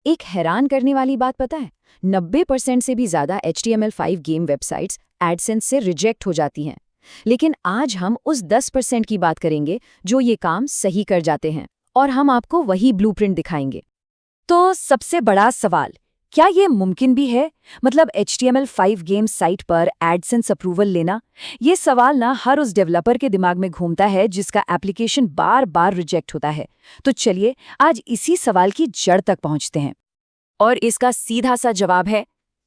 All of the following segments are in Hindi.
एक हैरान करने वाली बात पता है, 90% से भी ज्यादा HTML5 गेम वेबसाइट्स एडसेंस से रिजेक्ट हो जाती हैं। लेकिन आज हम उस 10% की बात करेंगे जो ये काम सही कर जाते हैं, और हम आपको वही ब्लूप्रिंट दिखाएंगे। तो सबसे बड़ा सवाल, क्या ये मुमकिन भी है? मतलब HTML5 गेम साइट पर एडसेंस अप्रूवल लेना? ये सवाल ना हर उस डेवलपर के दिमाग में घूमता है जिसका एप्लीकेशन बार बार रिजेक्ट होता है। तो चलिए आज इसी सवाल की जड़ तक पहुंचते हैं। और इसका सीधा सा जवाब है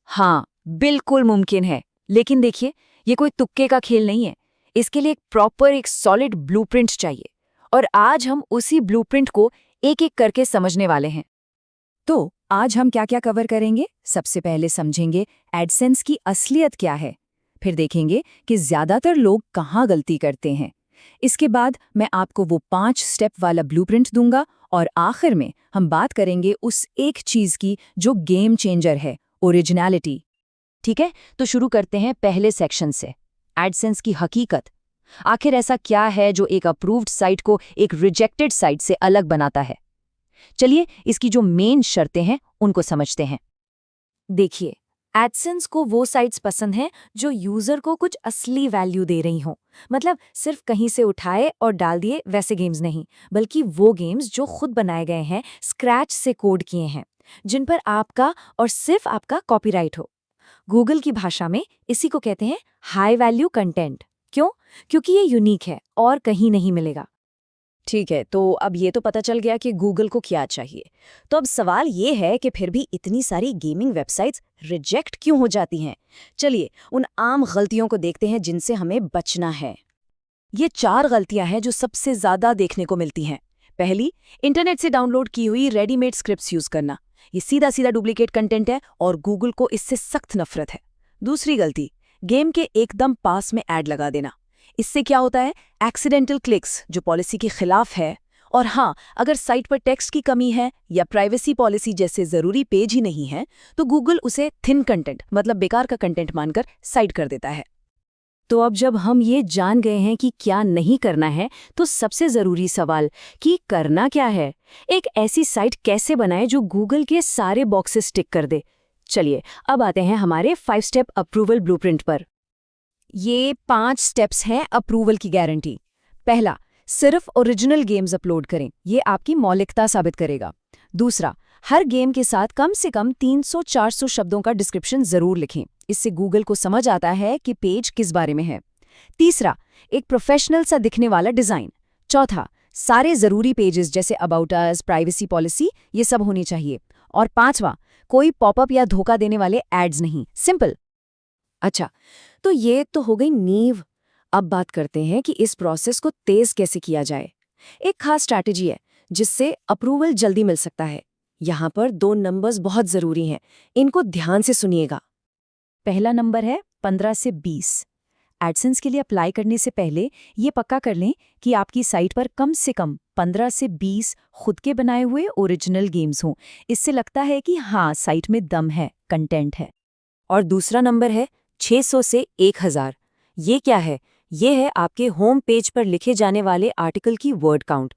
हाँ, बिल्कुल मुमकिन है। लेकिन देखिए, ये कोई तुक्के का खेल नहीं है। इसके लिए एक सॉलिड ब्लूप्रिंट चाहिए, और आज हम उसी ब्लूप्रिंट को एक एक करके समझने वाले हैं। तो आज हम क्या क्या कवर करेंगे? सबसे पहले समझेंगे एडसेंस की असलियत क्या है, फिर देखेंगे कि ज्यादातर लोग कहाँ गलती करते हैं। इसके बाद मैं आपको वो 5 स्टेप वाला ब्लूप्रिंट दूंगा, और आखिर में हम बात करेंगे उस एक चीज की जो गेम चेंजर है, ओरिजिनलिटी। ठीक है, तो शुरू करते हैं पहले सेक्शन से, एडसेंस की हकीकत। आखिर ऐसा क्या है जो एक अप्रूव्ड साइट को एक रिजेक्टेड साइट से अलग बनाता है? चलिए इसकी जो मेन शर्तें हैं उनको समझते हैं। देखिए, एडसेंस को वो साइट्स पसंद हैं जो यूजर को कुछ असली वैल्यू दे रही हों। मतलब सिर्फ कहीं से उठाए और डाल दिए वैसे गेम्स नहीं, बल्कि वो गेम्स जो खुद बनाए गए हैं, स्क्रैच से कोड किए हैं, जिन पर आपका और सिर्फ आपका कॉपीराइट हो। गूगल की भाषा में इसी को कहते हैं हाई वैल्यू कंटेंट। क्यों? क्योंकि ये यूनिक है और कहीं नहीं मिलेगा। ठीक है, तो अब ये तो पता चल गया कि गूगल को क्या चाहिए। तो अब सवाल ये है कि फिर भी इतनी सारी गेमिंग वेबसाइट्स रिजेक्ट क्यों हो जाती हैं? चलिए उन आम गलतियों को देखते हैं जिनसे हमें बचना है। ये 4 गलतियां हैं जो सबसे ज्यादा देखने को मिलती हैं। पहली, इंटरनेट से डाउनलोड की हुई रेडीमेड स्क्रिप्ट्स यूज करना। ये सीधा सीधा डुप्लीकेट कंटेंट है और गूगल को इससे सख्त नफरत है। दूसरी गलती, गेम के एकदम पास में ऐड लगा देना। इससे क्या होता है? एक्सीडेंटल क्लिक्स, जो पॉलिसी के खिलाफ है। और हाँ, अगर साइट पर टेक्स्ट की कमी है या प्राइवेसी पॉलिसी जैसे जरूरी पेज ही नहीं है, तो गूगल उसे थिन कंटेंट, मतलब बेकार का कंटेंट मानकर साइड कर देता है। तो अब जब हम ये जान गए हैं कि क्या नहीं करना है, तो सबसे जरूरी सवाल कि करना क्या है? एक ऐसी साइट कैसे बनाए जो गूगल के सारे बॉक्सेस टिक कर दे? चलिए अब आते हैं हमारे 5 स्टेप अप्रूवल ब्लूप्रिंट पर। ये 5 स्टेप्स हैं अप्रूवल की गारंटी। पहला, सिर्फ ओरिजिनल गेम्स अपलोड करें, ये आपकी मौलिकता साबित करेगा। दूसरा, हर गेम के साथ कम से कम 300-400 शब्दों का डिस्क्रिप्शन जरूर लिखें, इससे गूगल को समझ आता है कि पेज किस बारे में है। तीसरा, एक प्रोफेशनल सा दिखने वाला डिजाइन। चौथा, सारे जरूरी पेजेस जैसे अबाउट अस, प्राइवेसी पॉलिसी, ये सब होनी चाहिए। और पांचवा, कोई पॉपअप या धोखा देने वाले एड्स नहीं, सिंपल। अच्छा, तो ये तो हो गई नींव। अब बात करते हैं कि इस प्रोसेस को तेज कैसे किया जाए। एक खास स्ट्रैटेजी है जिससे अप्रूवल जल्दी मिल सकता है। यहाँ पर 2 नंबर्स बहुत जरूरी हैं, इनको ध्यान से सुनिएगा। पहला नंबर है 15 से 20। एडसेंस के लिए अप्लाई करने से पहले ये पक्का कर लें कि आपकी साइट पर कम से कम 15 से 20 खुद के बनाए हुए ओरिजिनल गेम्स हों। इससे लगता है कि हाँ, साइट में दम है, कंटेंट है। और दूसरा नंबर है 600 से 1000। ये क्या है? ये है आपके होम पेज पर लिखे जाने वाले आर्टिकल की वर्ड काउंट।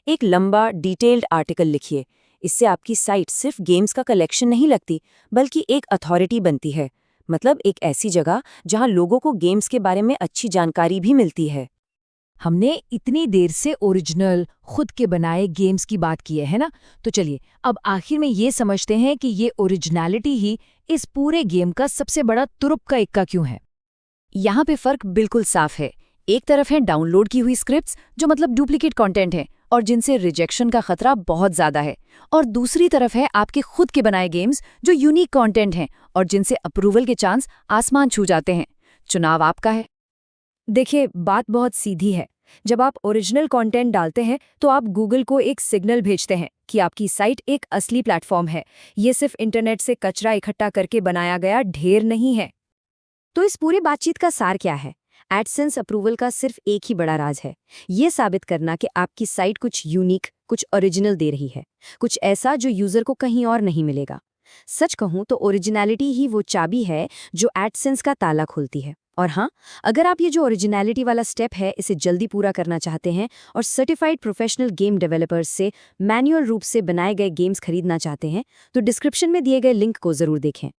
एक लंबा डिटेल्ड आर्टिकल लिखिए। इससे आपकी साइट सिर्फ गेम्स का कलेक्शन नहीं लगती, बल्कि एक अथॉरिटी बनती है। मतलब एक ऐसी जगह जहां लोगों को गेम्स के बारे में अच्छी जानकारी भी मिलती है। हमने इतनी देर से ओरिजिनल, खुद के बनाए गेम्स की बात की है ना? तो चलिए अब आखिर में ये समझते हैं कि ये ओरिजिनलिटी ही इस पूरे गेम का सबसे बड़ा तुरुप का इक्का क्यों है। यहाँ पे फर्क बिल्कुल साफ है। एक तरफ है डाउनलोड की हुई स्क्रिप्ट्स, जो मतलब डुप्लीकेट कंटेंट है और जिनसे रिजेक्शन का खतरा बहुत ज्यादा है। और दूसरी तरफ है आपके खुद के बनाए गेम्स, जो यूनिक कंटेंट हैं और जिनसे अप्रूवल के चांस आसमान छू जाते हैं। चुनाव आपका है। देखिए, बात बहुत सीधी है। जब आप ओरिजिनल कंटेंट डालते हैं तो आप गूगल को एक सिग्नल भेजते हैं कि आपकी साइट एक असली प्लेटफॉर्म है। ये सिर्फ इंटरनेट से कचरा इकट्ठा करके बनाया गया ढेर नहीं है। तो इस पूरी बातचीत का सार क्या है? एडसेंस अप्रूवल का सिर्फ एक ही बड़ा राज है, ये साबित करना कि आपकी साइट कुछ यूनिक, कुछ ओरिजिनल दे रही है, कुछ ऐसा जो यूजर को कहीं और नहीं मिलेगा। सच कहूं तो ओरिजिनलिटी ही वो चाबी है जो एडसेंस का ताला खोलती है। और हाँ, अगर आप ये जो ओरिजिनलिटी वाला स्टेप है इसे जल्दी पूरा करना चाहते हैं और सर्टिफाइड प्रोफेशनल गेम डेवलपर्स से मैन्युअल रूप से बनाए गए गेम्स खरीदना चाहते हैं तो डिस्क्रिप्शन में दिए गए लिंक को ज़रूर देखें।